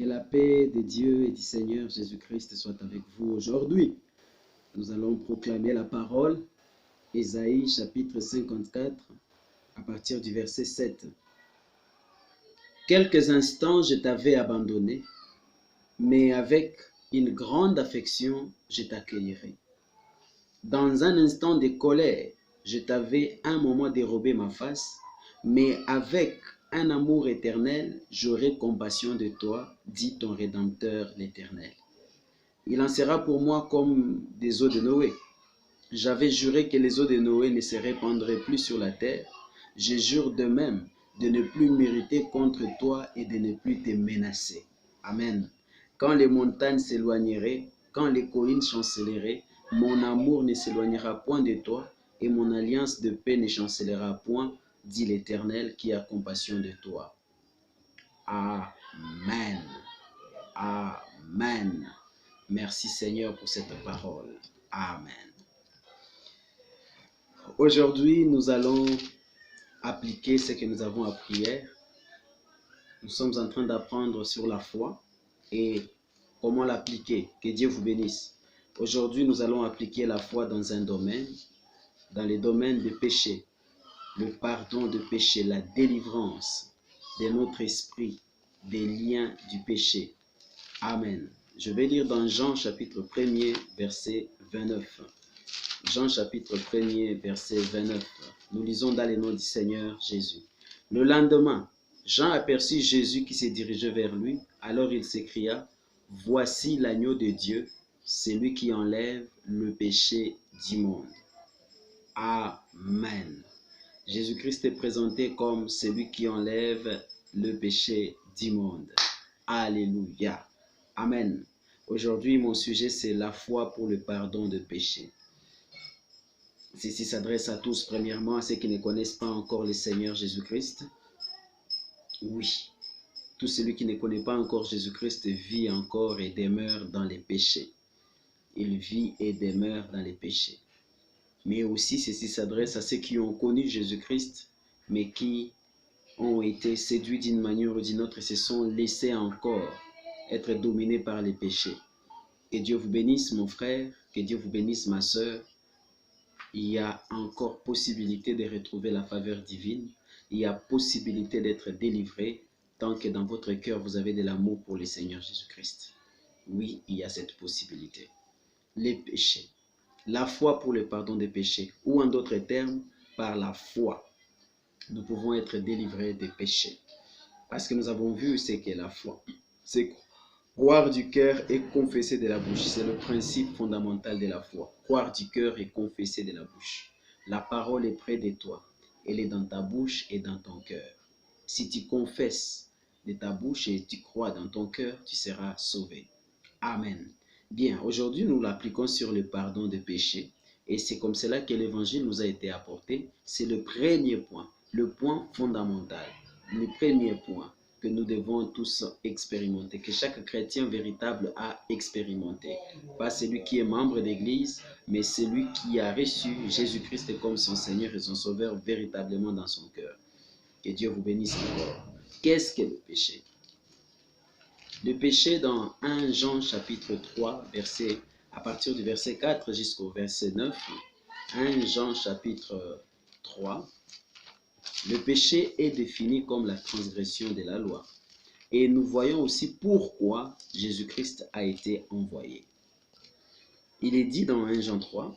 Que la paix de Dieu et du Seigneur Jésus-Christ soit avec vous aujourd'hui. Nous allons proclamer la parole, Ésaïe chapitre 54, à partir du verset 7. Quelques instants je t'avais abandonné, mais avec une grande affection je t'accueillerai. Dans un instant de colère, je t'avais un moment dérobé ma face, mais avec un amour éternel, j'aurai compassion de toi, dit ton Rédempteur l'Éternel. Il en sera pour moi comme des eaux de Noé. J'avais juré que les eaux de Noé ne se répandraient plus sur la terre. Je jure de même de ne plus m'irriter contre toi et de ne plus te menacer. Amen. Quand les montagnes s'éloigneraient, quand les collines chancelleraient, mon amour ne s'éloignera point de toi et mon alliance de paix ne chancellera point, dit l'Éternel qui a compassion de toi. Amen. Amen. Merci Seigneur pour cette parole. Amen. Aujourd'hui, nous allons appliquer ce que nous avons appris hier. Nous sommes en train d'apprendre sur la foi et comment l'appliquer. Que Dieu vous bénisse. Aujourd'hui, nous allons appliquer la foi dans un domaine, dans le domaine du péché, le pardon de péché, la délivrance de notre esprit, des liens du péché. Amen. Je vais lire dans Jean chapitre 1er, verset 29. Jean chapitre 1er, verset 29. Nous lisons dans le nom du Seigneur Jésus. Le lendemain, Jean aperçut Jésus qui se dirigeait vers lui. Alors il s'écria, « Voici l'agneau de Dieu, celui qui enlève le péché du monde. » Amen. Jésus-Christ est présenté comme celui qui enlève le péché du monde. Alléluia. Amen. Aujourd'hui, mon sujet, c'est la foi pour le pardon de péché. Ceci s'adresse à tous, premièrement, à ceux qui ne connaissent pas encore le Seigneur Jésus-Christ. Oui, tout celui qui ne connaît pas encore Jésus-Christ vit encore et demeure dans les péchés. Il vit et demeure dans les péchés. Mais aussi, ceci s'adresse à ceux qui ont connu Jésus-Christ, mais qui ont été séduits d'une manière ou d'une autre et se sont laissés encore être dominés par les péchés. Que Dieu vous bénisse, mon frère, que Dieu vous bénisse, ma sœur. Il y a encore possibilité de retrouver la faveur divine. Il y a possibilité d'être délivré tant que dans votre cœur, vous avez de l'amour pour le Seigneur Jésus-Christ. Oui, il y a cette possibilité. Les péchés. La foi pour le pardon des péchés. Ou en d'autres termes, par la foi, nous pouvons être délivrés des péchés. Parce que nous avons vu ce qu'est la foi. C'est croire du cœur et confesser de la bouche. C'est le principe fondamental de la foi. Croire du cœur et confesser de la bouche. La parole est près de toi. Elle est dans ta bouche et dans ton cœur. Si tu confesses de ta bouche et tu crois dans ton cœur, tu seras sauvé. Amen. Bien, aujourd'hui, nous l'appliquons sur le pardon des péchés. Et c'est comme cela que l'évangile nous a été apporté. C'est le premier point, le point fondamental, le premier point que nous devons tous expérimenter, que chaque chrétien véritable a expérimenté. Pas celui qui est membre d'église, mais celui qui a reçu Jésus-Christ comme son Seigneur et son Sauveur véritablement dans son cœur. Que Dieu vous bénisse encore. Qu'est-ce que le péché? Le péché dans 1 Jean chapitre 3, à partir du verset 4 jusqu'au verset 9, 1 Jean chapitre 3, le péché est défini comme la transgression de la loi. Et nous voyons aussi pourquoi Jésus-Christ a été envoyé. Il est dit dans 1 Jean 3,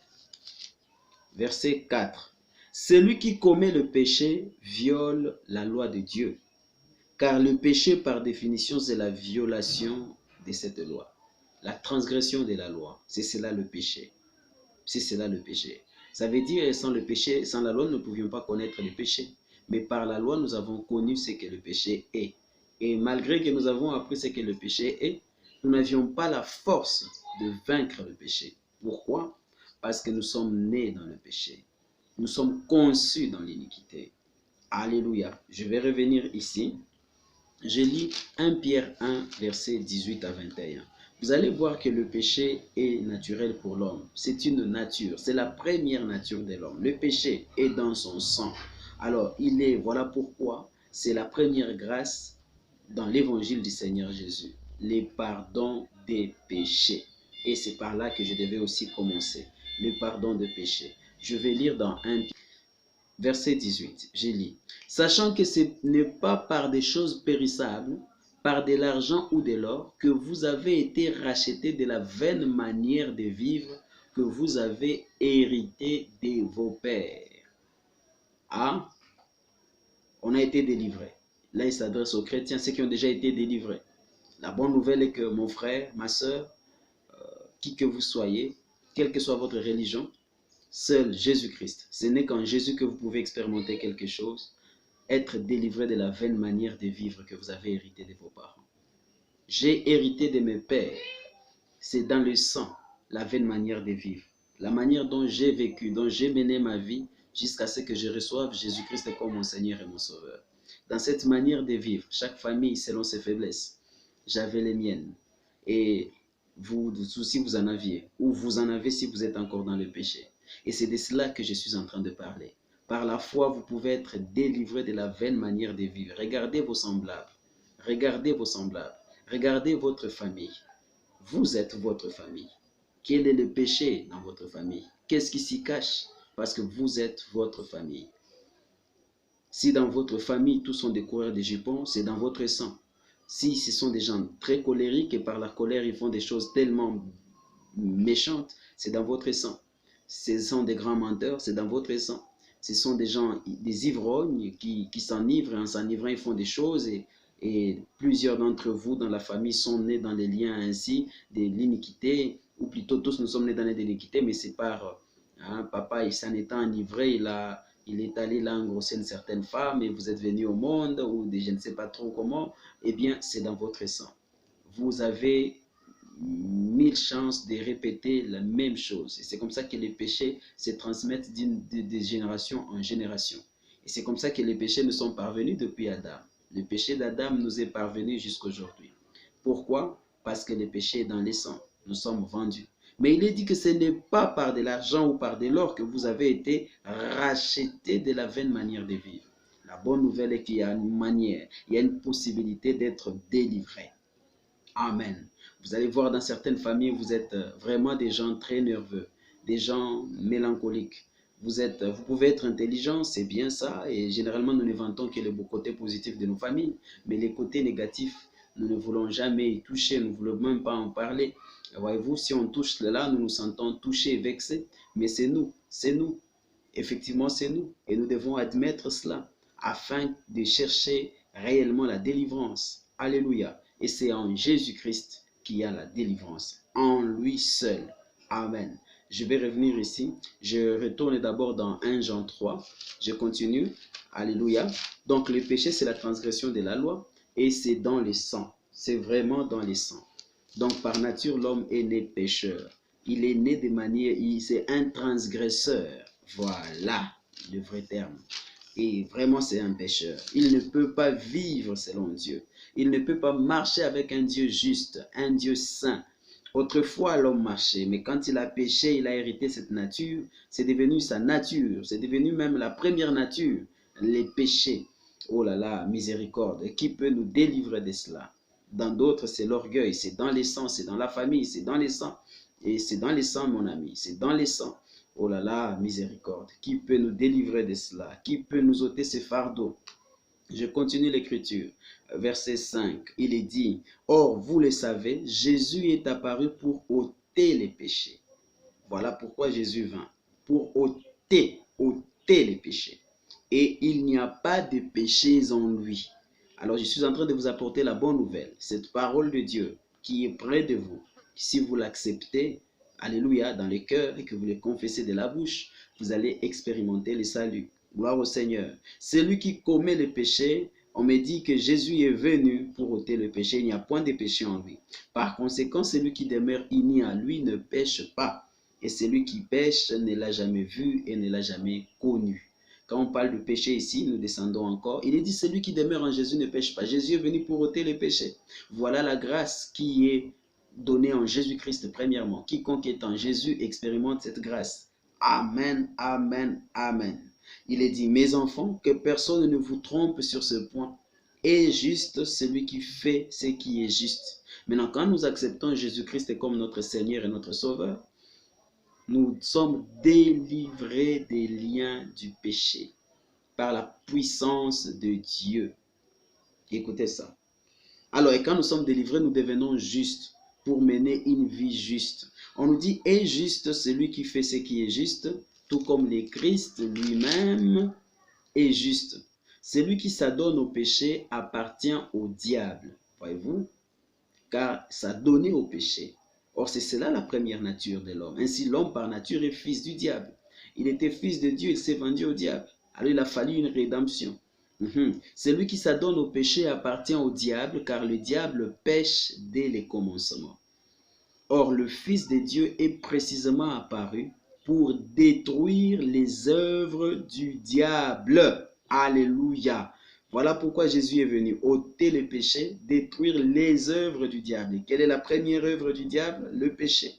verset 4, « Celui qui commet le péché viole la loi de Dieu, car le péché par définition c'est la violation de cette loi. » La transgression de la loi, c'est cela le péché. C'est cela le péché. Ça veut dire sans le péché, sans la loi, nous ne pouvions pas connaître le péché. Mais par la loi, nous avons connu ce que le péché est. Et malgré que nous avons appris ce que le péché est, nous n'avions pas la force de vaincre le péché. Pourquoi? Parce que nous sommes nés dans le péché. Nous sommes conçus dans l'iniquité. Alléluia. Je vais revenir ici. Je lis 1 Pierre 1, verset 18 à 21. Vous allez voir que le péché est naturel pour l'homme. C'est une nature. C'est la première nature de l'homme. Le péché est dans son sang. Alors, voilà pourquoi c'est la première grâce dans l'évangile du Seigneur Jésus. le pardon des péchés. Et c'est par là que je devais aussi commencer. Le pardon des péchés. Je vais lire dans 1 verset 18. Je lis. Sachant que ce n'est pas par des choses périssables, par de l'argent ou de l'or, que vous avez été rachetés de la vaine manière de vivre que vous avez hérité de vos pères. Ah, on a été délivrés. Là, il s'adresse aux chrétiens, ceux qui ont déjà été délivrés. La bonne nouvelle est que mon frère, ma soeur, qui que vous soyez, quelle que soit votre religion, seul Jésus-Christ, ce n'est qu'en Jésus que vous pouvez expérimenter quelque chose, être délivré de la vaine manière de vivre que vous avez hérité de vos parents. J'ai hérité de mes pères, c'est dans le sang, la vaine manière de vivre, la manière dont j'ai vécu, dont j'ai mené ma vie jusqu'à ce que je reçoive Jésus-Christ comme mon Seigneur et mon Sauveur. Dans cette manière de vivre, chaque famille selon ses faiblesses, j'avais les miennes. Et vous aussi vous en aviez, ou vous en avez si vous êtes encore dans le péché. Et c'est de cela que je suis en train de parler. Par la foi, vous pouvez être délivré de la vaine manière de vivre. Regardez vos semblables. Regardez vos semblables. Regardez votre famille. Vous êtes votre famille. Quel est le péché dans votre famille? Qu'est-ce qui s'y cache? Parce que vous êtes votre famille. Si dans votre famille, tous sont des coureurs de jupons, c'est dans votre sang. Si ce sont des gens très colériques et par la colère, ils font des choses tellement méchantes, c'est dans votre sang. Ce sont des grands menteurs, c'est dans votre sang. Ce sont des gens, des ivrognes qui s'enivrent et en s'enivrant, ils font des choses et plusieurs d'entre vous dans la famille sont nés dans les liens ainsi, de l'iniquité, ou plutôt tous nous sommes nés dans l'iniquité, mais c'est par papa, il s'en étant enivré, il est allé là engrosser une certaine femme et vous êtes venu au monde, ou je ne sais pas trop comment, eh bien, c'est dans votre sang. Vous avez 1000 chances de répéter la même chose. Et c'est comme ça que les péchés se transmettent de génération en génération. Et c'est comme ça que les péchés nous sont parvenus depuis Adam. Le péché d'Adam nous est parvenu jusqu'à aujourd'hui. Pourquoi? Parce que le péché est dans les sangs. Nous sommes vendus. Mais il est dit que ce n'est pas par de l'argent ou par de l'or que vous avez été rachetés de la vaine manière de vivre. La bonne nouvelle est qu'il y a une manière, il y a une possibilité d'être délivré. Amen. Vous allez voir dans certaines familles, vous êtes vraiment des gens très nerveux, des gens mélancoliques. Vous pouvez être intelligent, c'est bien ça, et généralement nous ne vantons que le beau côté positif de nos familles, mais les côtés négatifs, nous ne voulons jamais y toucher, nous ne voulons même pas en parler. Voyez-vous, si on touche cela, nous nous sentons touchés, vexés, mais c'est nous, effectivement c'est nous, et nous devons admettre cela afin de chercher réellement la délivrance. Alléluia. Et c'est en Jésus-Christ qu'il y a la délivrance, en lui seul. Amen. Je vais revenir ici. Je retourne d'abord dans 1 Jean 3. Je continue. Alléluia. Donc le péché, c'est la transgression de la loi et c'est dans le sang. C'est vraiment dans le sang. Donc par nature, l'homme est né pécheur. Il est né de manière, c'est un transgresseur. Voilà le vrai terme. Et vraiment, c'est un pécheur. Il ne peut pas vivre selon Dieu. Il ne peut pas marcher avec un Dieu juste, un Dieu saint. Autrefois, l'homme marchait, mais quand il a péché, il a hérité cette nature. C'est devenu sa nature. C'est devenu même la première nature, les péchés. Oh là là, miséricorde. Qui peut nous délivrer de cela? Dans d'autres, c'est l'orgueil. C'est dans les sangs, c'est dans la famille, c'est dans les sangs. Et c'est dans les sangs, mon ami. C'est dans les sangs. Oh là là, miséricorde. Qui peut nous délivrer de cela? Qui peut nous ôter ce fardeau? Je continue l'écriture. Verset 5, il est dit, « Or, vous le savez, Jésus est apparu pour ôter les péchés. » Voilà pourquoi Jésus vint. Pour ôter les péchés. Et il n'y a pas de péchés en lui. Alors, je suis en train de vous apporter la bonne nouvelle. Cette parole de Dieu qui est près de vous. Si vous l'acceptez, alléluia, dans le cœur et que vous le confessez de la bouche, vous allez expérimenter le salut. Gloire au Seigneur. Celui qui commet le péché, on me dit que Jésus est venu pour ôter le péché. Il n'y a point de péché en lui. Par conséquent, celui qui demeure uni à lui ne pêche pas. Et celui qui pêche ne l'a jamais vu et ne l'a jamais connu. Quand on parle de péché ici, nous descendons encore. Il est dit, celui qui demeure en Jésus ne pêche pas. Jésus est venu pour ôter le péché. Voilà la grâce qui est donné en Jésus-Christ premièrement. Quiconque est en Jésus expérimente cette grâce. Amen, amen, amen. Il est dit, mes enfants, que personne ne vous trompe sur ce point. est juste celui qui fait ce qui est juste. Maintenant, quand nous acceptons Jésus-Christ comme notre Seigneur et notre Sauveur, nous sommes délivrés des liens du péché par la puissance de Dieu. Écoutez ça. Alors, et quand nous sommes délivrés, nous devenons justes pour mener une vie juste. On nous dit, est juste celui qui fait ce qui est juste, tout comme le Christ lui-même est juste. Celui qui s'adonne au péché appartient au diable. Voyez-vous? Car s'adonner au péché. Or, c'est cela la première nature de l'homme. Ainsi, l'homme par nature est fils du diable. Il était fils de Dieu, il s'est vendu au diable. Alors, il a fallu une rédemption. Celui qui s'adonne au péché appartient au diable, car le diable pêche dès les commencements. Or, le Fils de Dieu est précisément apparu pour détruire les œuvres du diable. Alléluia. Voilà pourquoi Jésus est venu ôter le péché, détruire les œuvres du diable. Et quelle est la première œuvre du diable? Le péché.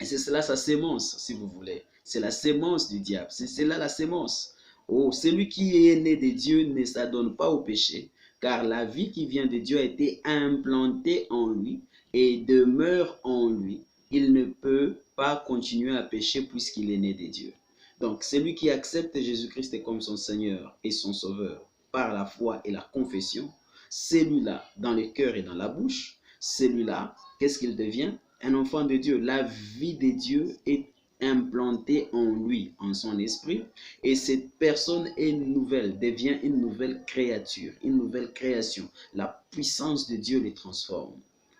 Et c'est cela sa sémence, si vous voulez. C'est la sémence du diable. C'est cela la sémence. Oh, celui qui est né de Dieu ne s'adonne pas au péché, car la vie qui vient de Dieu a été implantée en lui et demeure en lui. Il ne peut pas continuer à pécher puisqu'il est né de Dieu. Donc, celui qui accepte Jésus-Christ comme son Seigneur et son Sauveur par la foi et la confession, celui-là, dans le cœur et dans la bouche, celui-là, qu'est-ce qu'il devient? Un enfant de Dieu. La vie de Dieu est implantée en lui, en son esprit, et cette personne est nouvelle, devient une nouvelle créature, une nouvelle création. La puissance de Dieu les transforme.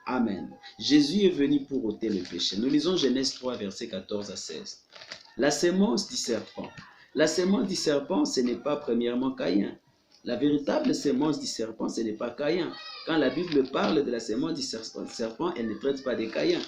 Amen. Jésus est venu pour ôter le péché. Nous lisons Genèse 3, versets 14 à 16. La sémence du serpent. La sémence du serpent, ce n'est pas premièrement Caïn. La véritable sémence du serpent, ce n'est pas Caïn. Quand la Bible parle de la sémence du serpent, elle ne traite pas de Caïn.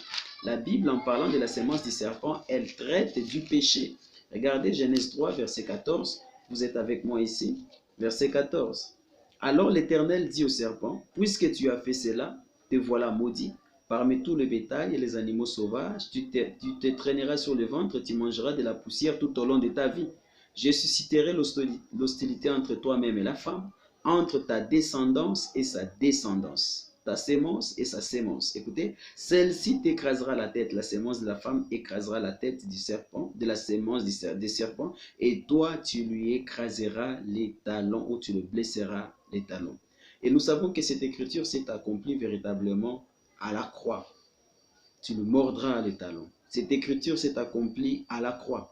La Bible, en parlant de la sémence du serpent, elle traite du péché. Regardez Genèse 3, verset 14. Vous êtes avec moi ici. Verset 14. Alors l'Éternel dit au serpent, puisque tu as fait cela, te voilà maudit. Parmi tout le bétail et les animaux sauvages, tu te traîneras sur le ventre, tu mangeras de la poussière tout au long de ta vie. Je susciterai l'hostilité entre toi-même et la femme, entre ta descendance et sa descendance, ta sémence et sa sémence. Écoutez, celle-ci t'écrasera la tête, la sémence de la femme écrasera la tête du serpent, de la sémence des serpents, et toi tu lui écraseras les talons ou tu le blesseras les talons. Et nous savons que cette écriture s'est accomplie véritablement à la croix. Tu le mordras les talons. Cette écriture s'est accomplie à la croix.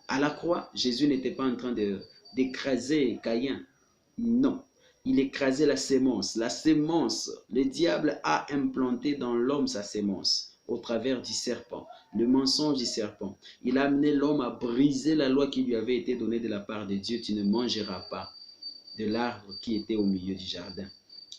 À la croix, Jésus n'était pas en train d'écraser Caïn. Non, il écrasait la sémence. La sémence, le diable a implanté dans l'homme sa sémence au travers du serpent, le mensonge du serpent. Il a amené l'homme à briser la loi qui lui avait été donnée de la part de Dieu. Tu ne mangeras pas de l'arbre qui était au milieu du jardin.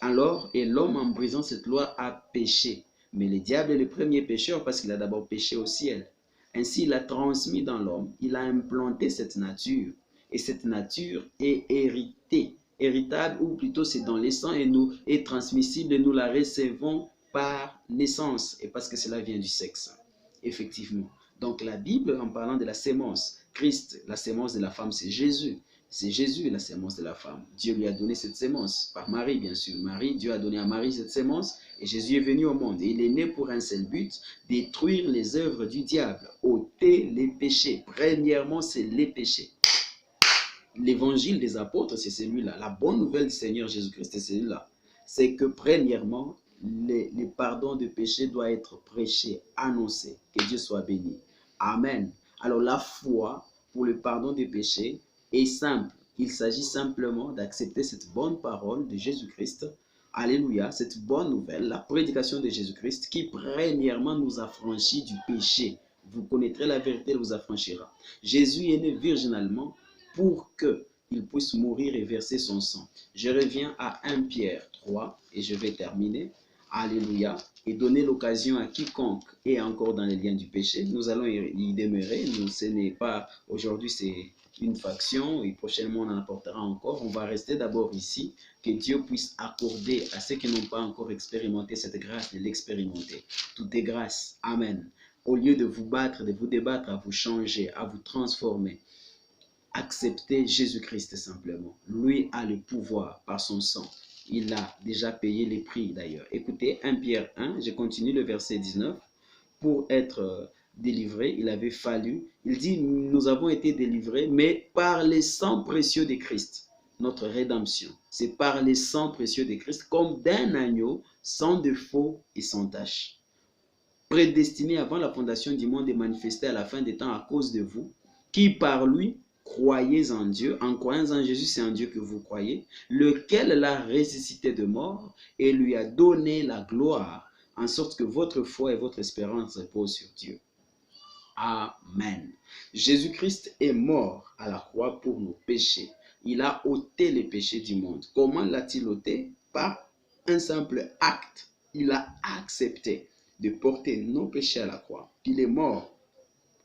Alors, et l'homme en brisant cette loi a péché. Mais le diable est le premier pécheur parce qu'il a d'abord péché au ciel. Ainsi, il a transmis dans l'homme, il a implanté cette nature. Et cette nature est héritée, héritable, ou plutôt c'est dans les sangs et nous est transmissible et nous la recevons par naissance. Et parce que cela vient du sexe, effectivement. Donc la Bible, en parlant de la sémence, Christ, la sémence de la femme, c'est Jésus. C'est Jésus la sémence de la femme. Dieu lui a donné cette sémence, par Marie bien sûr. Marie, Dieu a donné à Marie cette sémence et Jésus est venu au monde. Et il est né pour un seul but, détruire les œuvres du diable, ôter les péchés. Premièrement, c'est les péchés. L'évangile des apôtres, c'est celui-là. La bonne nouvelle du Seigneur Jésus-Christ, c'est celui-là. C'est que premièrement, le pardon de péché doit être prêché, annoncé. Que Dieu soit béni. Amen. Alors la foi pour le pardon des péchés est simple. Il s'agit simplement d'accepter cette bonne parole de Jésus-Christ. Alléluia, cette bonne nouvelle, la prédication de Jésus-Christ qui premièrement nous affranchit du péché. Vous connaîtrez la vérité, elle vous affranchira. Jésus est né virginalement pour qu'il puisse mourir et verser son sang. Je reviens à 1 Pierre 3 et je vais terminer. Alléluia. Et donner l'occasion à quiconque est encore dans les liens du péché. Nous allons y demeurer. Nous, ce n'est pas aujourd'hui, c'est une faction et prochainement on en apportera encore. On va rester d'abord ici. Que Dieu puisse accorder à ceux qui n'ont pas encore expérimenté cette grâce de l'expérimenter. Tout est grâce. Amen. Au lieu de vous battre, de vous débattre, à vous changer, à vous transformer, acceptez Jésus-Christ simplement. Lui a le pouvoir par son sang Il a déjà payé les prix d'ailleurs. Écoutez, 1 Pierre 1, je continue le verset 19. Pour être délivré, il avait fallu, il dit, nous avons été délivrés, mais par les sangs précieux de Christ, notre rédemption. C'est par les sangs précieux de Christ, comme d'un agneau, sans défaut et sans tache. Prédestiné avant la fondation du monde et manifesté à la fin des temps à cause de vous, qui par lui croyez en Dieu, en croyant en Jésus, c'est en Dieu que vous croyez, lequel l'a ressuscité de mort et lui a donné la gloire, en sorte que votre foi et votre espérance reposent sur Dieu. Amen. Jésus-Christ est mort à la croix pour nos péchés. Il a ôté les péchés du monde. Comment l'a-t-il ôté? Par un simple acte. Il a accepté de porter nos péchés à la croix. Il est mort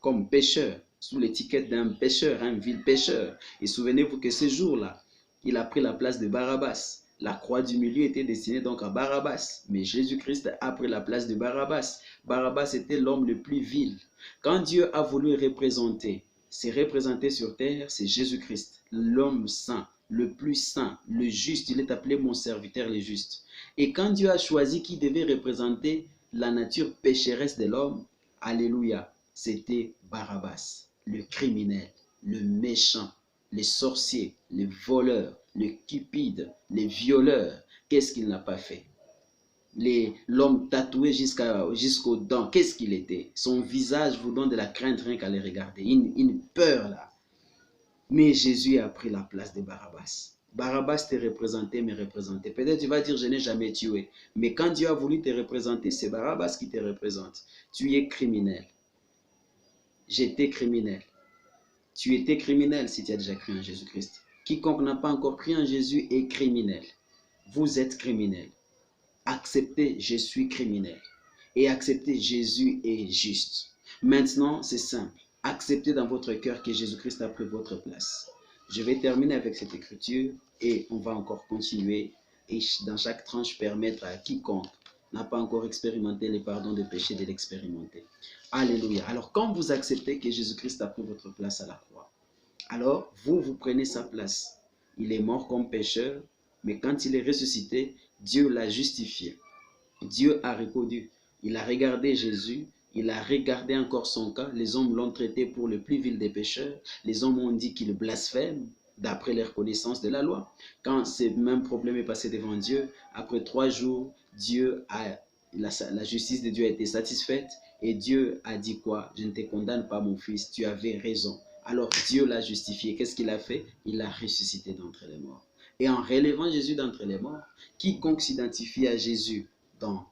comme pécheur, sous l'étiquette d'un pécheur, un vil pécheur. Et souvenez-vous que ce jour-là, il a pris la place de Barabbas. La croix du milieu était destinée donc à Barabbas. Mais Jésus-Christ a pris la place de Barabbas. Barabbas était l'homme le plus vil. Quand Dieu a voulu représenter, c'est représenté sur terre, c'est Jésus-Christ, l'homme saint, le plus saint, le juste. Il est appelé mon serviteur le juste. Et quand Dieu a choisi qui devait représenter la nature pécheresse de l'homme, alléluia, c'était Barabbas, le criminel, le méchant, les sorciers, les voleurs, les cupides, les violeurs. Qu'est-ce qu'il n'a pas fait? L'homme tatoué jusqu'aux dents, qu'est-ce qu'il était? Son visage vous donne de la crainte rien qu'à les regarder, une peur là. Mais Jésus a pris la place de Barabbas. Barabbas te représentait, me représentait. Peut-être tu vas dire, je n'ai jamais tué. Mais quand Dieu a voulu te représenter, c'est Barabbas qui te représente. Tu es criminel. J'étais criminel. Tu étais criminel si tu as déjà cru en Jésus-Christ. Quiconque n'a pas encore cru en Jésus est criminel. Vous êtes criminel. Acceptez, je suis criminel. Et acceptez, Jésus est juste. Maintenant, c'est simple. Acceptez dans votre cœur que Jésus-Christ a pris votre place. Je vais terminer avec cette écriture et on va encore continuer et dans chaque tranche permettre à quiconque n'a pas encore expérimenté le pardon de péché de l'expérimenter. Alléluia. Alors quand vous acceptez que Jésus-Christ a pris votre place à la croix, alors vous prenez sa place. Il est mort comme pécheur, mais quand il est ressuscité, Dieu l'a justifié. Dieu a reconnu. Il a regardé Jésus. Il a regardé encore son cas. Les hommes l'ont traité pour le plus vil des pécheurs. Les hommes ont dit qu'il blasphème d'après leur connaissance de la loi. Quand ce même problème est passé devant Dieu, après 3 jours, la justice de Dieu a été satisfaite et Dieu a dit quoi? Je ne te condamne pas mon fils, tu avais raison. Alors Dieu l'a justifié. Qu'est-ce qu'il a fait? Il l'a ressuscité d'entre les morts. Et en relevant Jésus d'entre les morts, quiconque s'identifie à Jésus dans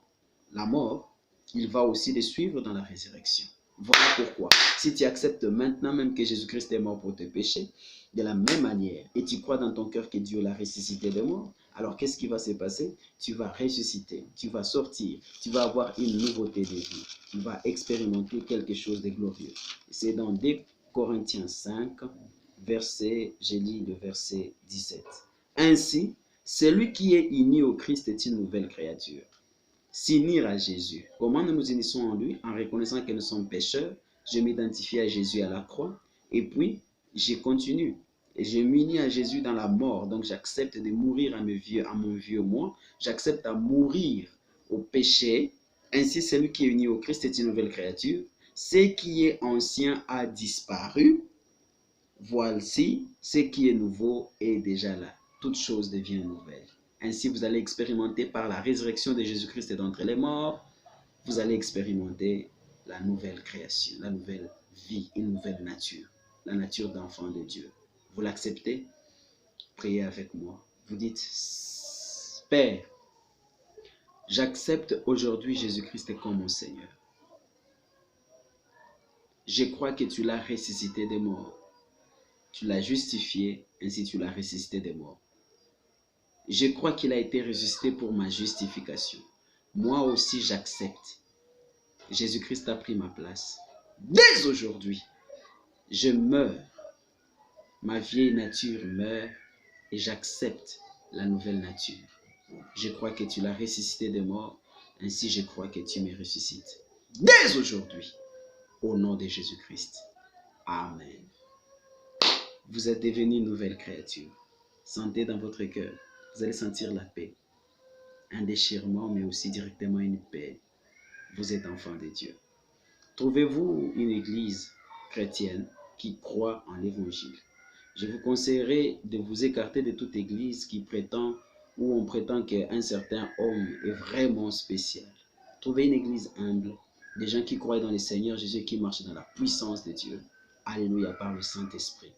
la mort, il va aussi le suivre dans la résurrection. Voilà pourquoi, si tu acceptes maintenant même que Jésus-Christ est mort pour tes péchés, de la même manière, et tu crois dans ton cœur que Dieu l'a ressuscité de mort, alors qu'est-ce qui va se passer? Tu vas ressusciter, tu vas sortir, tu vas avoir une nouveauté de vie, tu vas expérimenter quelque chose de glorieux. C'est dans 2 Corinthiens 5, je lis le verset 17. Ainsi, celui qui est uni au Christ est une nouvelle créature. S'unir à Jésus. Comment nous nous unissons en lui? En reconnaissant que nous sommes pécheurs. Je m'identifie à Jésus à la croix. Et puis, je continue. Et je m'unis à Jésus dans la mort. Donc, j'accepte de mourir à mon vieux moi. J'accepte à mourir au péché. Ainsi, celui qui est uni au Christ est une nouvelle créature. Ce qui est ancien a disparu. Voici, ce qui est nouveau est déjà là. Toute chose devient nouvelle. Ainsi, vous allez expérimenter par la résurrection de Jésus-Christ d'entre les morts, vous allez expérimenter la nouvelle création, la nouvelle vie, une nouvelle nature, la nature d'enfant de Dieu. Vous l'acceptez? Priez avec moi. Vous dites, Père, j'accepte aujourd'hui Jésus-Christ comme mon Seigneur. Je crois que tu l'as ressuscité des morts. Tu l'as justifié, ainsi tu l'as ressuscité des morts. Je crois qu'il a été ressuscité pour ma justification. Moi aussi, j'accepte. Jésus-Christ a pris ma place. Dès aujourd'hui, je meurs. Ma vieille nature meurt et j'accepte la nouvelle nature. Je crois que tu l'as ressuscité des morts. Ainsi, je crois que tu me ressuscites. Dès aujourd'hui, au nom de Jésus-Christ. Amen. Vous êtes devenu une nouvelle créature. Sentez dans votre cœur vous allez sentir la paix. Un déchirement, mais aussi directement une paix. Vous êtes enfant de Dieu. Trouvez-vous une église chrétienne qui croit en l'évangile. Je vous conseillerais de vous écarter de toute église qui prétend ou on prétend qu'un certain homme est vraiment spécial. Trouvez une église humble, des gens qui croient dans le Seigneur Jésus, qui marchent dans la puissance de Dieu. Alléluia, par le Saint-Esprit.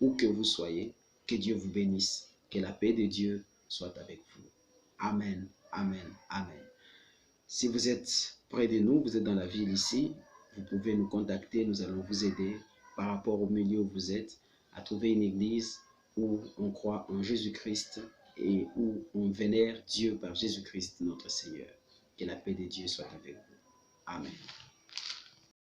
Où que vous soyez, que Dieu vous bénisse, que la paix de Dieu soit avec vous. Amen, amen, amen. Si vous êtes près de nous, vous êtes dans la ville ici, vous pouvez nous contacter, nous allons vous aider par rapport au milieu où vous êtes, à trouver une église où on croit en Jésus-Christ et où on vénère Dieu par Jésus-Christ notre Seigneur. Que la paix de Dieu soit avec vous. Amen.